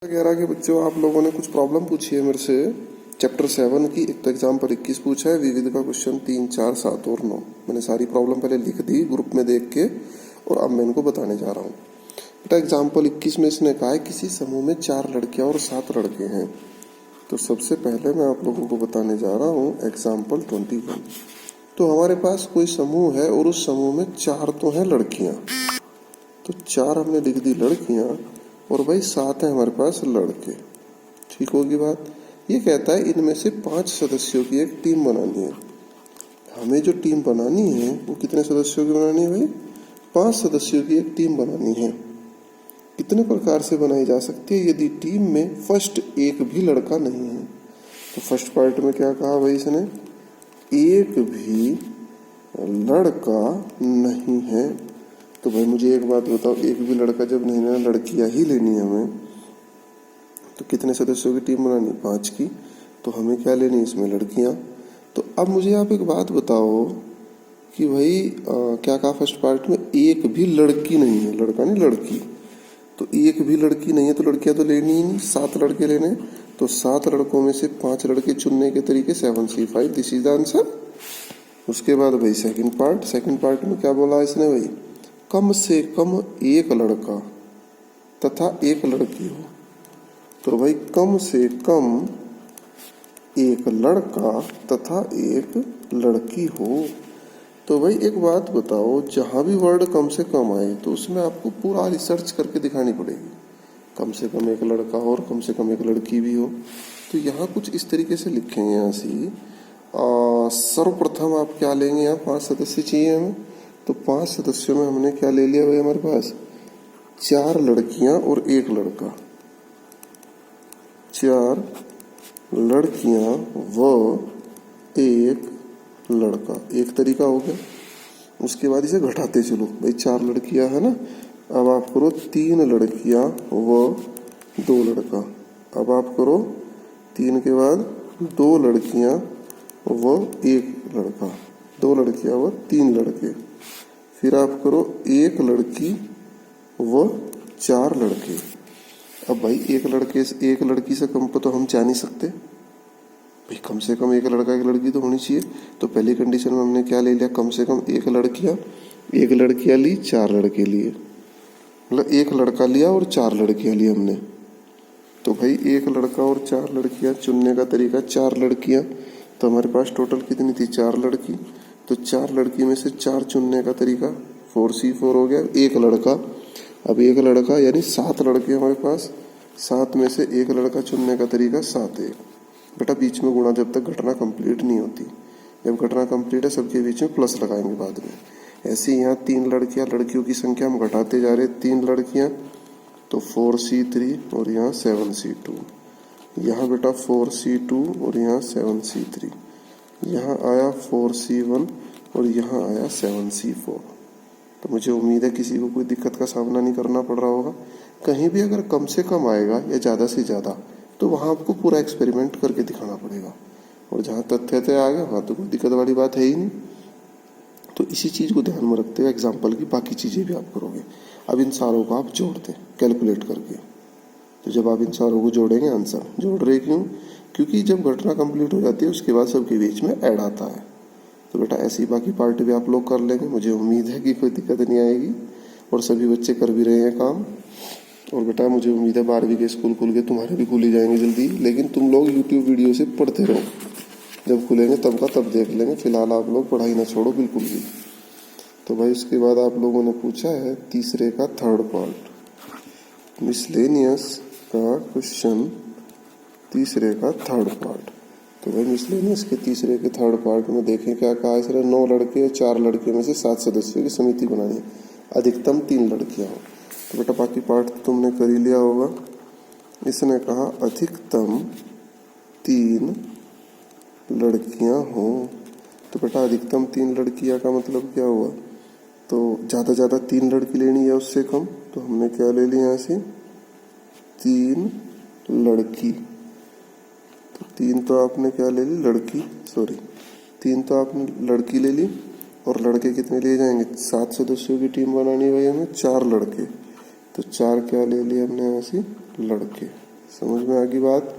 11 के बच्चों, आप लोगों ने कुछ प्रॉब्लम पूछी है मेरे से चैप्टर 7 की। एक तो एग्जाम पर 21 पूछा है, विविध का क्वेश्चन 3, 4, 7 और 9। मैंने सारी प्रॉब्लम पहले लिख दी ग्रुप में देख के, और अब मैं इनको बताने जा रहा हूँ। बेटा एग्जाम्पल 21 में इसने कहा है किसी समूह में 4 लड़कियां और 7 लड़के हैं। तो सबसे पहले मैं आप लोगों को बताने जा रहा हूँ एग्जाम्पल 21। तो हमारे पास कोई समूह है और उस समूह में 4 तो हैं लड़कियां, तो 4 हमने लिख दी लड़कियां, और भाई 7 है हमारे पास लड़के। ठीक होगी बात। ये कहता है इनमें से 5 सदस्यों की एक टीम बनानी है। हमें जो टीम बनानी है वो कितने सदस्यों की बनानी है भाई? 5 सदस्यों की एक टीम बनानी है। कितने प्रकार से बनाई जा सकती है? यदि टीम में फर्स्ट एक भी लड़का नहीं है। तो फर्स्ट पार्ट में क्या कहा भाई इसने? एक भी लड़का नहीं है। तो भाई मुझे एक बात बताओ, एक भी लड़का जब नहीं है, लड़कियां ही लेनी है हमें, तो कितने सदस्यों की टीम बनानी? 5 की। तो हमें क्या लेनी है इसमें? लड़कियां। तो अब मुझे आप एक बात बताओ कि भाई क्या कहा फर्स्ट पार्ट में? एक भी लड़की नहीं है, लड़का नहीं लड़की। तो एक भी लड़की नहीं है तो लड़कियां तो लेनी ही नहीं, 7 लड़के लेने। तो 7 लड़कों में से 5 लड़के चुनने के तरीके 7C5, this is the answer. उसके बाद भाई सेकंड पार्ट में क्या बोला इसने भाई? कम से कम एक लड़का तथा एक लड़की हो। तो भाई कम से कम एक लड़का तथा एक लड़की हो। तो भाई एक बात बताओ, जहां भी वर्ड कम से कम आए तो उसमें आपको पूरा रिसर्च करके दिखानी पड़ेगी। कम से कम एक लड़का हो और कम से कम एक लड़की भी हो। तो यहाँ कुछ इस तरीके से लिखेंगे। यहाँ से सर्वप्रथम आप क्या लेंगे? यहाँ 5 सदस्य चाहिए हमें। तो 5 सदस्यों में हमने क्या ले लिया भाई? हमारे पास 4 लड़कियां और एक लड़का। 4 लड़कियां व एक लड़का, एक तरीका हो गया। उसके बाद इसे घटाते चलो भाई, 4 लड़कियां है ना। अब आप करो 3 लड़कियां व 2 लड़का। अब आप करो 3 के बाद 2 लड़कियां व एक लड़का, 2 लड़कियां व 3 लड़के। फिर आप करो 1 लड़की व 4 लड़के। अब भाई एक लड़की से कम पर तो हम जा नहीं सकते भाई, कम से कम एक लड़का एक लड़की तो होनी चाहिए। तो पहली कंडीशन में हमने क्या ले लिया? कम से कम एक लड़कियां ली, 4 लड़के लिए। मतलब एक लड़का लिया और 4 लड़कियां ली हमने। तो भाई एक लड़का और 4 लड़कियां, चुनने का तरीका 4 लड़कियां। तो हमारे पास टोटल कितनी थी? 4 लड़की। तो 4 लड़की में से 4 चुनने का तरीका 4C4 हो गया, एक लड़का। अब एक लड़का यानी 7 लड़के हमारे पास, 7 में से एक लड़का चुनने का तरीका 7 1। बेटा बीच में गुणा जब तक घटना कंप्लीट नहीं होती। जब घटना कंप्लीट है सबके बीच में प्लस लगाएंगे बाद में। ऐसे यहाँ 3 लड़कियां, लड़कियों की संख्या हम घटाते जा रहे। 3 लड़कियां तो 4C3 और यहाँ 7C2। यहाँ बेटा 4C2 और यहाँ 7C3। यहाँ आया 4C1 और यहाँ आया 7C4। तो मुझे उम्मीद है किसी को कोई दिक्कत का सामना नहीं करना पड़ रहा होगा। कहीं भी अगर कम से कम आएगा या ज़्यादा से ज़्यादा, तो वहाँ आपको पूरा एक्सपेरिमेंट करके दिखाना पड़ेगा। और जहाँ तथ्य तय आ गया वहाँ तो कोई दिक्कत वाली बात है ही नहीं। तो इसी चीज़ को ध्यान में रखते हुए एग्जाम्पल की बाकी चीज़ें भी आप करोगे। अब इन सारों को आप जोड़ दें कैलकुलेट करके। तो जब आप इन सारों को जोड़ेंगे आंसर जोड़ रहे क्यों? क्योंकि जब घटना कंप्लीट हो जाती है उसके बाद सबके बीच में ऐड आता है। तो बेटा ऐसी बाकी पार्ट भी आप लोग कर लेंगे, मुझे उम्मीद है कि कोई दिक्कत नहीं आएगी। और सभी बच्चे कर भी रहे हैं काम। और बेटा मुझे उम्मीद है 12वीं के स्कूल खुल के तुम्हारे भी खुल ही जाएंगे जल्दी। लेकिन तुम लोग यूट्यूब वीडियो से पढ़ते रहो, जब खुलेंगे तब का तब देख लेंगे। फिलहाल आप लोग पढ़ाई ना छोड़ो बिल्कुल भी। तो भाई उसके बाद आप लोगों ने पूछा है तीसरे का थर्ड पार्ट, मिसलेनियस का क्वेश्चन तीसरे का थर्ड पार्ट। तो भाई मिसलेनियस के तीसरे के थर्ड पार्ट में देखें क्या कहा इसने? 9 लड़के और 4 लड़कियों में से 7 सदस्यों की समिति बनानी है, अधिकतम 3 लड़कियां हो। तो बेटा बाकी पार्ट तुमने कर ही लिया होगा। इसने कहा अधिकतम 3 लड़कियां हो। तो बेटा अधिकतम 3 लड़कियां का मतलब क्या हुआ? तो ज़्यादा 3 लड़की लेनी है उससे कम। तो हमने क्या ले लिया यहाँ से? 3 लड़की। तो 3 तो आपने क्या ले ली? लड़की, सॉरी 3 तो आपने लड़की ले ली। और लड़के कितने लिए जाएंगे? 7 सदस्यों की टीम बनानी है भाई हमें, 4 लड़के। तो 4 क्या ले लिए हमने यहाँ से? लड़के। समझ में आ गई बात?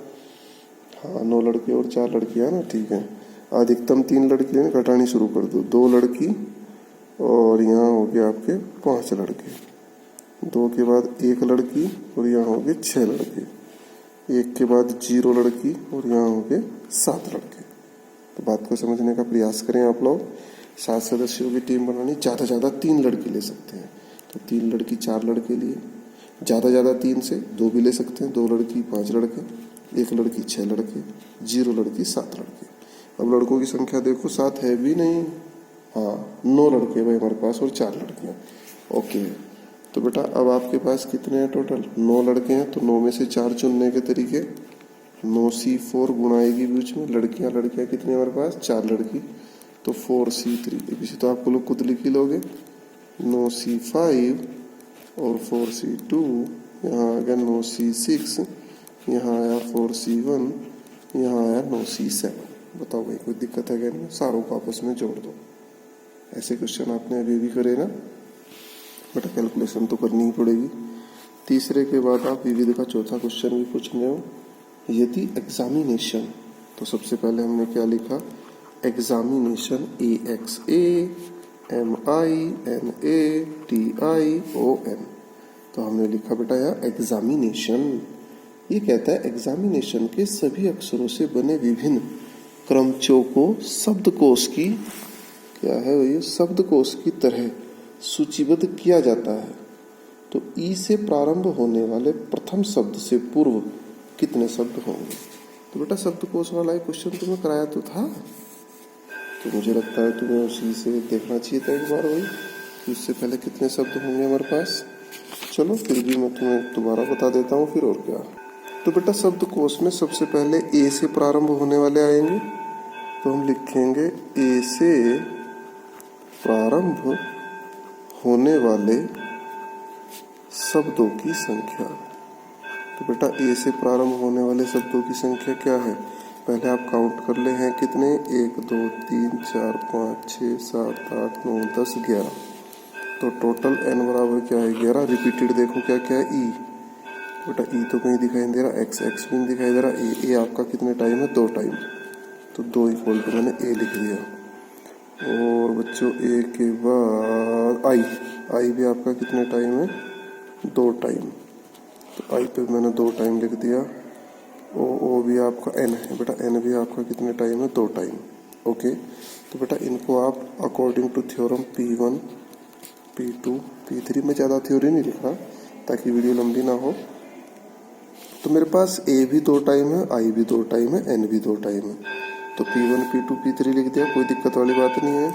हाँ, 9 लड़के और 4 लड़कियां ना, ठीक है। अधिकतम 3 लड़कियां घटानी शुरू कर दो। 2 लड़की और यहाँ हो गए आपके 5 लड़के। 2 के बाद 1 लड़की और यहाँ हो गए 6 लड़के। 1 के बाद 0 लड़की और यहाँ हो गए 7 लड़के। तो बात को समझने का प्रयास करें आप लोग। 7 सदस्यों की टीम बनानी, ज़्यादा ज़्यादा 3 लड़के ले सकते हैं। तो 3 लड़की 4 लड़के लिए, ज़्यादा 3 से 2 भी ले सकते हैं। 2 लड़की 5 लड़के, 1 लड़की 6 लड़के, 0 लड़की 7 लड़के। अब लड़कों की संख्या देखो, 7 है भी नहीं, हाँ 9 लड़के भाई हमारे पास और 4 लड़कियाँ। ओके, तो बेटा अब आपके पास कितने हैं टोटल? 9 लड़के हैं। तो 9 में से 4 चुनने के तरीके, 9C4 गुणाएगी बीच में, लड़कियां कितनी हमारे पास? 4 लड़की, तो 4C3। इसी तो आपको लोग खुद लिख ही लोगे। 9C5 और 4C2, यहाँ आ गया 9C6, यहाँ आया 4C1, यहाँ आया 9C7। बताओ भाई कोई दिक्कत है क्या नहीं? सारों को आपस में जोड़ दो। ऐसे क्वेश्चन आपने अभी भी करे ना बेटा, कैलकुलेशन तो करनी ही पड़ेगी। तीसरे के बाद आप विविध का चौथा क्वेश्चन भी पूछ रहे हो, यदि एग्जामिनेशन। तो सबसे पहले हमने क्या लिखा? Examination EXAMINATION। तो हमने लिखा बेटा यहाँ एग्जामिनेशन। ये कहता है एग्जामिनेशन के सभी अक्षरों से बने विभिन्न क्रमचों को शब्दकोश की क्या है ये शब्दकोश की तरह सूचीबद्ध किया जाता है। तो ई से प्रारंभ होने वाले प्रथम शब्द से पूर्व कितने शब्द होंगे? तो बेटा शब्दकोश वाला एक क्वेश्चन तुम्हें कराया तो था, तो मुझे लगता है तुम्हें उसी से देखना चाहिए था एक बार वही कि उससे पहले कितने शब्द होंगे हमारे पास। चलो फिर भी मैं तुम्हें दोबारा बता देता हूँ फिर, और क्या। तो बेटा शब्दकोश में सबसे पहले ए से प्रारंभ होने वाले आएंगे। तो हम लिखेंगे ए से प्रारंभ होने वाले शब्दों की संख्या। तो बेटा ए से प्रारंभ होने वाले शब्दों की संख्या क्या है? पहले आप काउंट कर ले हैं कितने, 1 2 3 4 5 6 7 8 9 10 11। तो टोटल n बराबर क्या है? 11। रिपीटेड देखो क्या क्या है? ई। बेटा ई तो कहीं दिखाई नहीं दे रहा, एक्स भी नहीं दिखाई दे रहा। ए आपका कितने टाइम है? 2 टाइम। तो 2 इक्वल टू मैंने ए लिख दिया। और बच्चों ए के बाद आई भी आपका कितने टाइम है? 2 टाइम। तो आई पे मैंने 2 टाइम लिख दिया। ओ भी आपका एन है बेटा, एन भी आपका कितने टाइम है? 2 टाइम। ओके, तो बेटा इनको आप according to theorem P1 P2 P3 में ज़्यादा थ्योरी नहीं लिख रहा ताकि वीडियो लंबी ना हो। तो मेरे पास ए भी 2 टाइम है, आई भी 2 टाइम है, एन भी 2 टाइम है। तो P1 P2 P3 लिख दिया, कोई दिक्कत वाली बात नहीं है।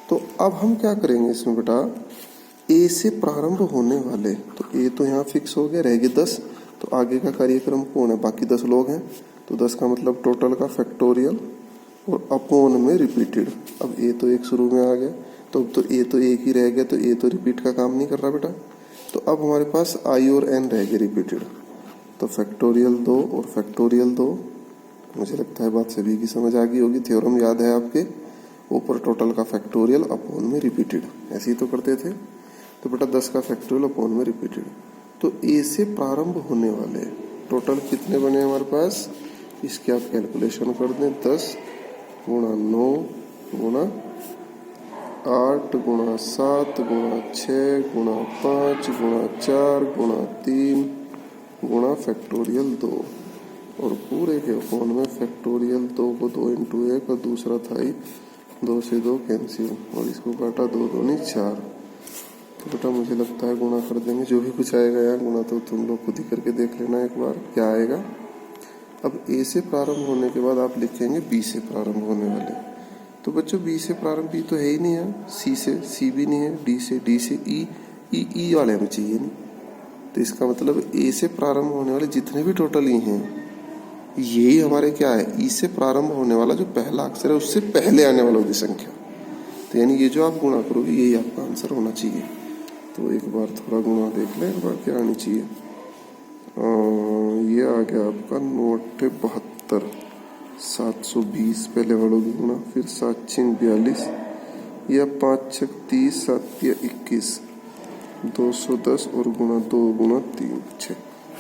तो अब हम क्या करेंगे इसमें बेटा, ए से प्रारंभ होने वाले, तो ए तो यहाँ फिक्स हो गया, रहेगी 10। तो आगे का कार्यक्रम कौन है? बाकी 10 लोग हैं। तो 10 का मतलब टोटल का फैक्टोरियल और अपोन में रिपीटेड। अब ए तो एक शुरू में आ गया, तो अब तो ए तो एक ही रह गया, तो ए तो रिपीट का काम नहीं कर रहा बेटा। तो अब हमारे पास आई और एन रह गए रिपीटेड। तो फैक्टोरियल 2 और फैक्टोरियल 2। मुझे लगता है बात सभी की समझ आ गई होगी। थ्योरम याद है आपके, ऊपर टोटल का फैक्टोरियल अपोन में रिपीटेड, ऐसे ही तो करते थे। तो बेटा 10 का फैक्टोरियल अपोन में रिपीटेड। तो ए से प्रारंभ होने वाले टोटल कितने बने हमारे पास? इसकी आप कैलकुलेशन कर दें। 10 गुणा 9 गुणा 8 गुणा 7 गुणा 6 गुणा 5 गुणा 4 गुणा 3 गुणा फैक्टोरियल 2, और पूरे के अपोन में फैक्टोरियल 2 को 2 इंटू 1 और दूसरा था ही 2 से 2 कैंसिल, और इसको काटा 2 2 नहीं 4। तो बेटा मुझे लगता है गुणा कर देंगे, जो भी कुछ आएगा यार गुणा तो तुम लोग खुद ही करके देख लेना एक बार क्या आएगा। अब ए से प्रारंभ होने के बाद आप लिखेंगे बी से प्रारंभ होने वाले। तो बच्चों बी से प्रारंभ, बी तो है ही नहीं है, सी से सी भी नहीं है, डी से ई वाले हमें चाहिए नहीं। तो इसका मतलब ए से प्रारंभ होने वाले जितने भी टोटल ई हैं, यही हमारे क्या है? ई से प्रारंभ होने वाला जो पहला अक्षर है उससे पहले आने वालों की संख्या। तो यानी ये जो आप गुणा करोगे यही आपका आंसर होना चाहिए। तो एक बार थोड़ा गुणा देख लें, एक बार क्या आनी चाहिए। ये आ गया आपका 9 72, 720 पहले वालों की गुणा, फिर 7 6 42, या 5 6 30, 7 21, 210 और गुणा 2 गुणा 3 6।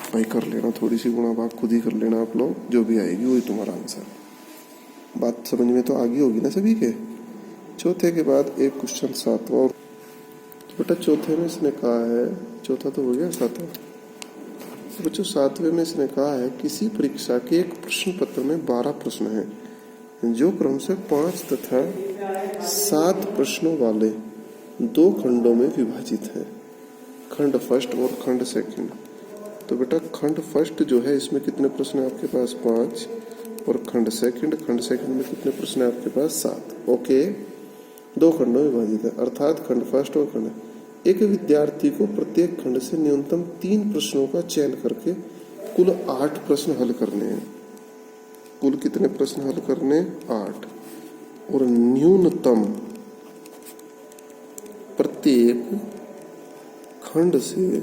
भाई कर लेना, थोड़ी सी गुणा भाग खुद ही कर लेना आप लोग, जो भी आएगी वही तुम्हारा आंसर। बात समझ में तो आ गई होगी ना सभी के। चौथे के बाद एक क्वेश्चन सातवां। तो बेटा चौथे में इसने कहा है, चौथा तो हो गया, सातवां। तो बच्चों सातवें में इसने कहा है किसी परीक्षा के एक प्रश्न पत्र में 12 प्रश्न हैं जो क्रम से 5 तथा 7 प्रश्नों वाले 2 खंडों में विभाजित है, खंड फर्स्ट और खंड सेकंड। तो बेटा खंड फर्स्ट जो है इसमें कितने प्रश्न है आपके पास? 5। और खंड सेकंड में कितने प्रश्न है आपके पास? 7। ओके, 2 खंडों में विभाजित है, अर्थात खंड फर्स्ट और खंड। एक विद्यार्थी को प्रत्येक खंड से न्यूनतम 3 प्रश्नों का चयन करके कुल 8 प्रश्न हल करने हैं। कुल कितने प्रश्न हल करने? 8। और न्यूनतम प्रत्येक खंड से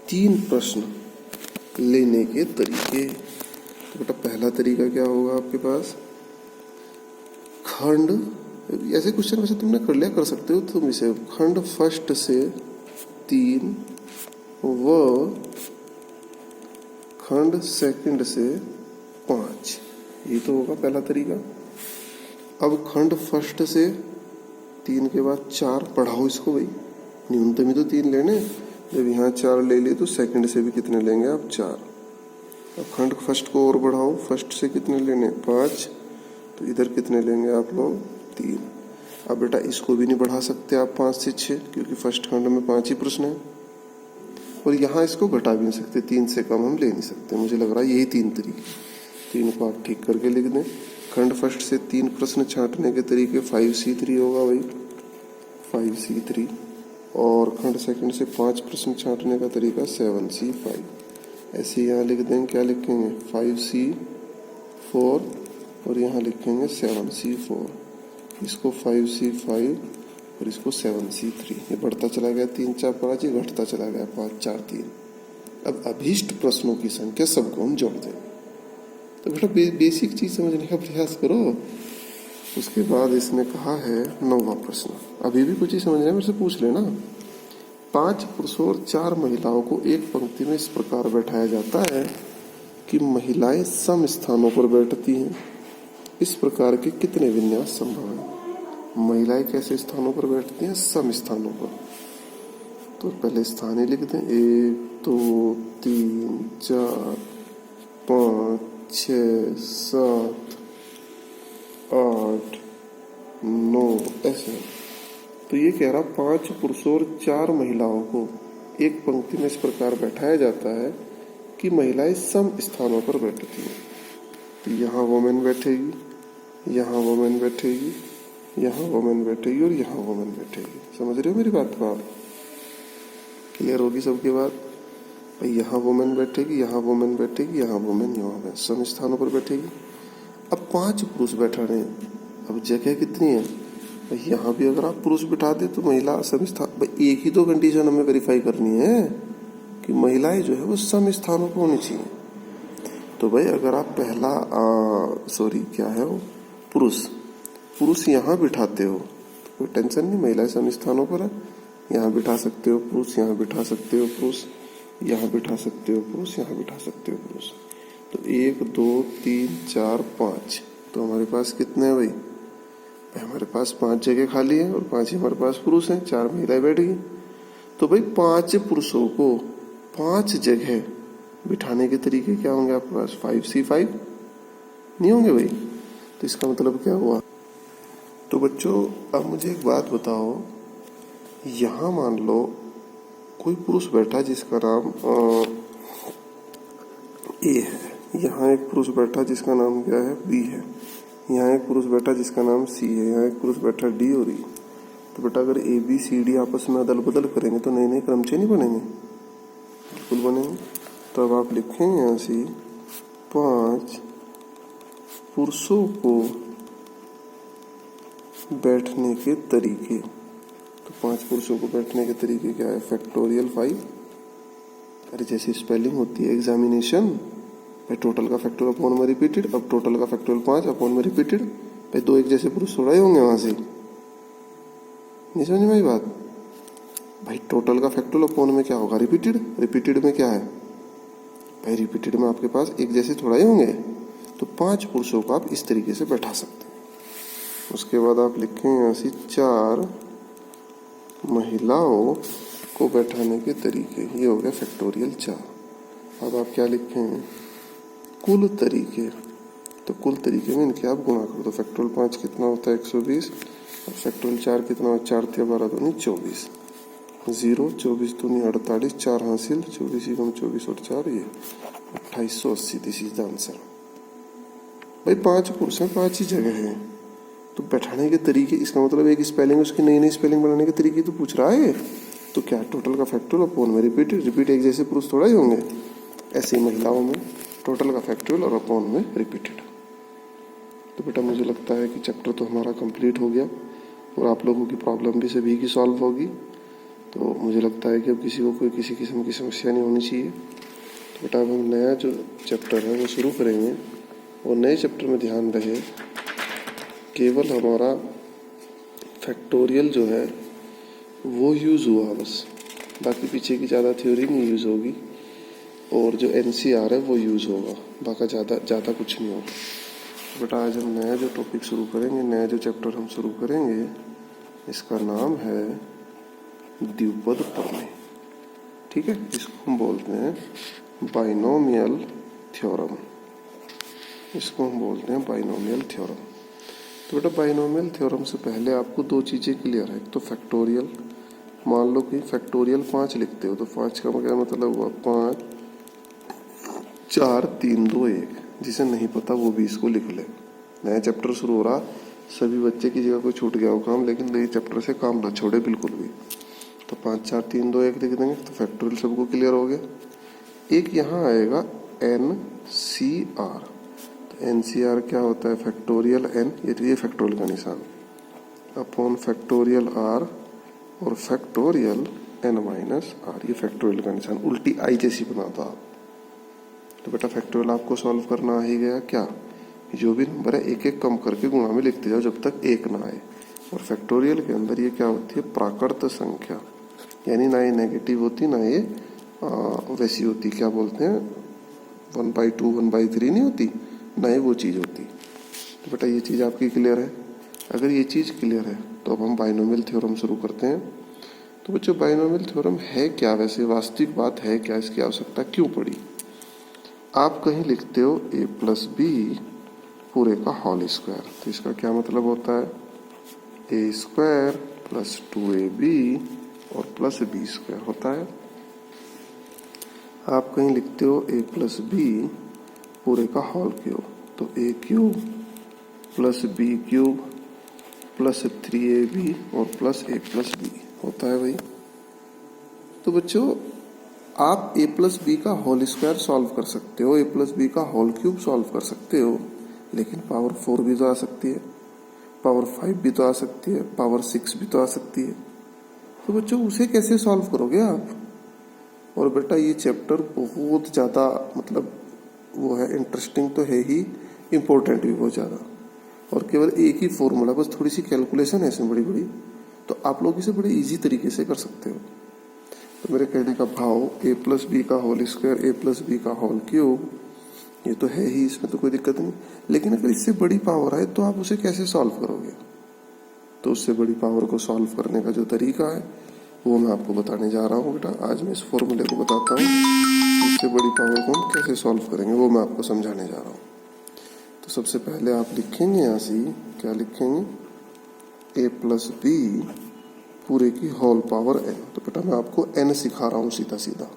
3 प्रश्न लेने के तरीके। तो बेटा पहला तरीका क्या होगा आपके पास? खंड, ऐसे क्वेश्चन वैसे तुमने कर लिया, कर सकते हो तुम इसे, खंड फर्स्ट से 3 व खंड सेकंड से 5, ये तो होगा पहला तरीका। अब खंड फर्स्ट से 3 के बाद 4 पढ़ाओ इसको भाई, न्यूनतम ही तो 3 लेने। जब यहाँ 4 ले लिए तो सेकंड से भी कितने लेंगे आप? 4। अब खंड फर्स्ट को और बढ़ाओ, फर्स्ट से कितने लेने? 5। तो इधर कितने लेंगे आप लोग? 3। अब बेटा इसको भी नहीं बढ़ा सकते आप 5 से 6, क्योंकि फर्स्ट खंड में 5 ही प्रश्न है। और यहाँ इसको घटा भी नहीं सकते, 3 से कम हम ले नहीं सकते। मुझे लग रहा है यही 3 तरीके, 3 को आप ठीक करके लिख दें। खंड फर्स्ट से 3 प्रश्न छांटने के तरीके 5C3 होगा भाई, 5C3। और खंड सेकंड से 5 प्रश्न छांटने का तरीका 7C5। ऐसे यहाँ लिख देंगे, क्या लिखेंगे? 5C4 और यहाँ लिखेंगे 7C4। इसको 5C5 और इसको 7C3। ये बढ़ता चला गया, 3 4 5, ये घटता चला गया 5 4 3। अब अभीष्ट प्रश्नों की संख्या सबको हम जोड़ दें। तो बेटा बेसिक चीज समझने का प्रयास करो। उसके बाद इसने कहा है 9वां प्रश्न, अभी भी कुछ ही समझना है मेरे से पूछ लेना। 5 पुरुषों और 4 महिलाओं को एक पंक्ति में इस प्रकार बैठाया जाता है कि महिलाएं सम स्थानों पर बैठती हैं। इस प्रकार के कितने विन्यास संभव हैं? महिलाएं कैसे स्थानों पर बैठती हैं? सम स्थानों पर। तो पहले स्थान ही लिख दें, 1 2 3 4 5 6 7 8 9, ऐसे। तो ये कह रहा 5 पुरुषों और 4 महिलाओं को एक पंक्ति में इस प्रकार बैठाया जाता है कि महिलाएं सम स्थानों पर बैठती हैं। तो यहाँ वोमेन बैठेगी, यहाँ वोमेन बैठेगी, यहाँ वोमेन बैठेगी और यहाँ वोमेन बैठेगी। समझ रहे हो मेरी बात को आप? क्लियर होगी सबके बात? भाई यहाँ वोमेन बैठेगी, यहाँ वोमेन बैठेगी, यहाँ वोमेन, यहाँ वोमेन, सम स्थानों पर बैठेगी। अब 5 पुरुष बैठा रहे हैं, अब जगह कितनी है? भाई यहाँ भी अगर आप पुरुष बिठा दे तो महिला सम स्थान, भाई एक ही तो कंडीशन हमें वेरीफाई करनी है कि महिलाएं जो है वो सम स्थानों पर होनी चाहिए। तो भाई अगर आप पहला क्या है वो, पुरुष यहाँ बिठाते हो तो कोई टेंशन नहीं, महिलाएं सम स्थानों पर है। यहाँ बिठा सकते हो पुरुष, यहाँ बिठा सकते हो पुरुष, यहाँ बिठा सकते हो पुरुष, यहाँ बिठा सकते हो पुरुष। तो 1 2 3 4 5, तो हमारे पास कितने हैं भाई? हमारे पास 5 जगह खाली है और 5 ही हमारे पास पुरुष हैं, 4 महिलाएं बैठ गई। तो भाई 5 पुरुषों को 5 जगह बिठाने के तरीके क्या होंगे आपके पास? 5C5 नहीं होंगे भाई? तो इसका मतलब क्या हुआ? तो बच्चों अब मुझे एक बात बताओ, यहाँ मान लो कोई पुरुष बैठा जिसका नाम ए है, यहाँ एक पुरुष बैठा जिसका नाम क्या है? बी है, यहाँ एक पुरुष बैठा जिसका नाम सी है, यहाँ एक पुरुष बैठा डी और ई। तो बेटा अगर ए बी सी डी आपस में अदल बदल करेंगे तो नए नए क्रमचय नहीं बनेंगे? बिल्कुल बनेंगे। तो अब आप लिखेंगे यहाँ से 5 पुरुषों को बैठने के तरीके। तो 5 पुरुषों को बैठने के तरीके क्या है? फैक्टोरियल 5। अरे जैसे स्पेलिंग होती है एग्जामिनेशन, भाई टोटल का फैक्टोरियल अपॉन में रिपीटेड, अब टोटल का फैक्टोरियल 5 अपॉन में रिपीटेड। भाई 2 एक जैसे पुरुष थोड़ा ही होंगे वहां से, नहीं समझ में आई बात? भाई टोटल का फैक्टोरियल अपॉन में क्या होगा? रिपीटेड। रिपीटेड में क्या है? भाई रिपीटेड में आपके पास एक जैसे थोड़ा ही होंगे, तो 5 पुरुषों को आप इस तरीके से बैठा सकते हैं। उसके बाद आप लिखेंगे यहाँ से 4 महिलाओं को बैठाने के तरीके, ये हो गया फैक्टोरियल 4। अब आप क्या लिखेंगे, कुल तरीके, तो कुल तरीके में इनके आप गुणा करो, तो फैक्टोरियल 5 कितना होता है 120, और फैक्टोरियल 4 कितना होता है 4 × 12 दूनी 24, 0 24 दूनी 48, 4 हासिल 24 × 24 और 4 ये 2880, दिस इज द आंसर। भाई 5 पुरुष हैं, 5 ही जगह है, तो बैठाने के तरीके, इसका मतलब एक स्पेलिंग उसकी नई नई स्पेलिंग बनाने के तरीके तो पूछ रहा है। तो क्या टोटल का फैक्टोरियल अपॉन में रिपीट एक जैसे पुरुष थोड़ा ही होंगे, ऐसे ही महिलाओं में टोटल का फैक्टोरियल और अपॉन में रिपीटेड। तो बेटा मुझे लगता है कि चैप्टर तो हमारा कंप्लीट हो गया और आप लोगों की प्रॉब्लम भी सभी की सॉल्व होगी। तो मुझे लगता है कि अब किसी को कोई किसी किस्म की समस्या नहीं होनी चाहिए। तो बेटा अब हम नया जो चैप्टर है वो शुरू करेंगे, और नए चैप्टर में ध्यान रहे केवल हमारा फैक्टोरियल जो है वो यूज़ हुआ बस, बाकी पीछे की ज़्यादा थ्योरी नहीं यूज़ होगी, और जो NCR है वो यूज़ होगा, बाकी ज़्यादा कुछ नहीं होगा। बेटा आज हम नया जो टॉपिक शुरू करेंगे, नया जो चैप्टर हम शुरू करेंगे, इसका नाम है द्विपद प्रमेय। ठीक है, इसको हम बोलते हैं बाइनोमियल थ्योरम, इसको हम बोलते हैं बाइनोमियल थ्योरम। तो बेटा बाइनोमियल थ्योरम से पहले आपको 2 चीज़ें क्लियर है। एक तो फैक्टोरियल, मान लो कि फैक्टोरियल 5 लिखते हो तो 5 का क्या मतलब हुआ 5 4 3 2 1। जिसे नहीं पता वो भी इसको लिख ले। नया चैप्टर शुरू हो रहा, सभी बच्चे की जगह कोई छूट गया हो काम, लेकिन नए चैप्टर से काम ना छोड़े बिल्कुल भी। तो 5 4 3 2 1 लिख देंगे, तो फैक्टोरियल सबको क्लियर हो गया। एक यहाँ आएगा NCR, तो NCR क्या होता है फैक्टोरियल N, ये फैक्टोरियल का निशान, अपॉन फैक्टोरियल R और फैक्टोरियल N-R, ये फैक्टोरियल का निशान उल्टी आई जैसी बनाता आप। तो बेटा फैक्टोरियल आपको सॉल्व करना आ ही गया क्या, जो भी नंबर है एक एक कम करके गुणा में लिखते जाओ जब तक 1 ना आए। और फैक्टोरियल के अंदर ये क्या होती है प्राकृत संख्या, यानी ना ये नेगेटिव होती ना ये वैसी होती, क्या बोलते हैं 1/2 1/3 नहीं होती, ना ये वो चीज़ होती। तो बेटा ये चीज़ आपकी क्लियर है। अगर ये चीज़ क्लियर है तो अब हम बाइनोमियल थ्योरम शुरू करते हैं। तो बच्चों बाइनोमियल थ्योरम है क्या, वैसे वास्तविक बात है क्या, इसकी आवश्यकता क्यों पड़ी। आप कहीं लिखते हो a+b पूरे का होल स्क्वायर, तो इसका क्या मतलब होता है a² + 2ab और +b² होता है। आप कहीं लिखते हो a+b पूरे का होल क्यूब, तो a³ + b³ + 3ab और +a+b होता है भाई। तो बच्चों आप a+b का होल स्क्वायर सॉल्व कर सकते हो, a+b का होल क्यूब सॉल्व कर सकते हो, लेकिन पावर 4 भी तो आ सकती है, पावर 5 भी तो आ सकती है, पावर 6 भी तो आ सकती है। तो बच्चों उसे कैसे सॉल्व करोगे आप। और बेटा ये चैप्टर बहुत ज़्यादा मतलब वो है, इंटरेस्टिंग तो है ही, इम्पोर्टेंट भी बहुत ज़्यादा, और केवल एक ही फॉर्मूला, बस थोड़ी सी कैलकुलेशन है इसमें बड़ी बड़ी, तो आप लोग इसे बड़े इजी तरीके से कर सकते हो। तो मेरे कहने का भाव a+b का होल स्क्वायर a+b का होल क्यूब ये तो है ही, इसमें तो कोई दिक्कत नहीं, लेकिन अगर इससे बड़ी पावर है तो आप उसे कैसे सॉल्व करोगे। तो उससे बड़ी पावर को सॉल्व करने का जो तरीका है वो मैं आपको बताने जा रहा हूँ बेटा। आज मैं इस फॉर्मूले को बताता हूँ, इससे बड़ी पावर को हम कैसे सॉल्व करेंगे वो मैं आपको समझाने जा रहा हूँ। तो सबसे पहले आप लिखेंगे यहाँ से, क्या लिखेंगे a+b पूरे की होल पावर n। तो बेटा मैं आपको n सिखा रहा हूँ सीधा सीधा।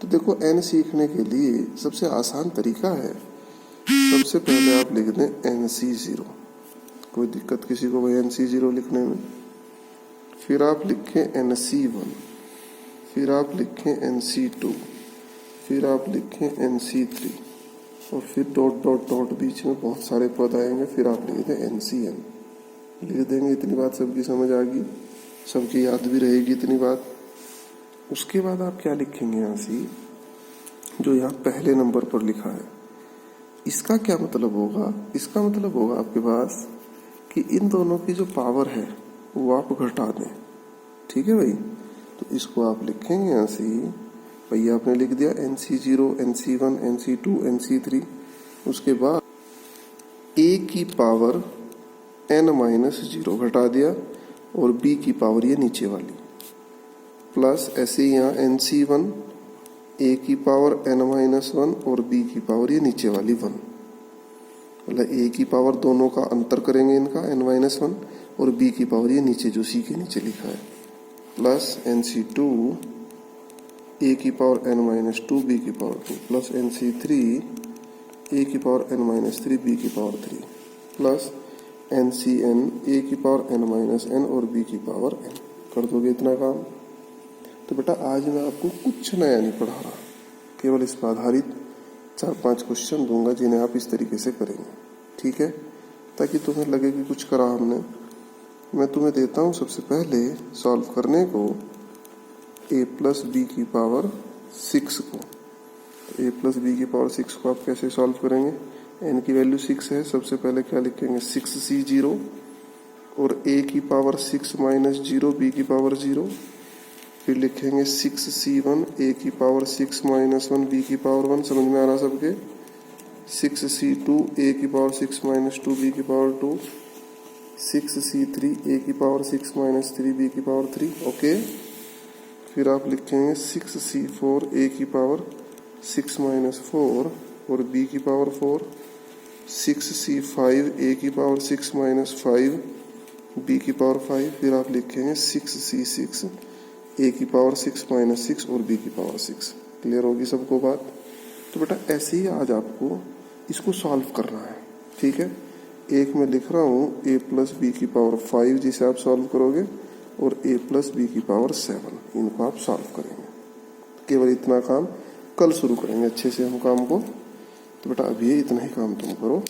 तो देखो n सीखने के लिए सबसे आसान तरीका है, सबसे पहले आप लिख दें NC0, कोई दिक्कत किसी को भाई NC0 लिखने में। फिर आप लिखें NC1, फिर आप लिखें NC2, फिर आप लिखें NC3, और फिर डॉट डॉट डॉट बीच में बहुत सारे पद आएंगे, फिर आप लिख दें NCN। लिख देंगे, इतनी बात सबकी समझ आ गई, सबकी याद भी रहेगी इतनी बात। उसके बाद आप क्या लिखेंगे यहाँ से, जो यहाँ पहले नंबर पर लिखा है, इसका क्या मतलब होगा, इसका मतलब होगा आपके पास कि इन दोनों की जो पावर है वो आप घटा दें। ठीक है भाई, तो इसको आप लिखेंगे यहाँ से भाई आपने लिख दिया NC0, NC1, NC2, NC3। उसके बाद a की पावर n-0 घटा दिया और b की पावर ये नीचे वाली, प्लस ऐसे ही यहाँ NC1 a की पावर n-1 और b की पावर ये नीचे वाली 1। मतलब a की पावर दोनों का अंतर करेंगे इनका n-1 और b की पावर ये नीचे जो c के नीचे लिखा है, प्लस NC2 a की पावर n-2 b की पावर 2 प्लस NC3 a की पावर n-3 b की पावर 3 प्लस NCN a की पावर n-n और b की पावर n। कर दोगे इतना काम। तो बेटा आज मैं आपको कुछ नया नहीं पढ़ा रहा, केवल इस पर आधारित 4-5 क्वेश्चन दूंगा जिन्हें आप इस तरीके से करेंगे, ठीक है, ताकि तुम्हें लगे कि कुछ करा हमने। मैं तुम्हें देता हूँ सबसे पहले सॉल्व करने को a प्लस बी की पावर 6 को। a प्लस बी की पावर 6 को आप कैसे सॉल्व करेंगे? n की वैल्यू 6 है, सबसे पहले क्या लिखेंगे 6c0 और a की पावर 6 माइनस 0 b की पावर 0, फिर लिखेंगे 6c1 a की पावर 6 माइनस 1 b की पावर 1। समझ में आ रहा सबके? 6c2 a की पावर 6 माइनस 2 b की पावर 2, 6c3 a की पावर 6 माइनस 3 b की पावर 3। ओके, फिर आप लिखेंगे 6c4 a की पावर 6 माइनस 4 और b की पावर 4, 6c5 a की पावर 6 माइनस 5 b की पावर 5, फिर आप लिखेंगे 6c6 a की पावर 6 माइनस 6 और b की पावर 6। क्लियर होगी सबको बात? तो बेटा ऐसे ही आज आपको इसको सॉल्व करना है, ठीक है। एक मैं लिख रहा हूँ a प्लस बी की पावर 5 जिसे आप सॉल्व करोगे और a प्लस बी की पावर 7, इनको आप सॉल्व करेंगे। केवल इतना काम कल शुरू करेंगे अच्छे से हम काम को। तो बेटा अभी इतना ही काम तुम करो।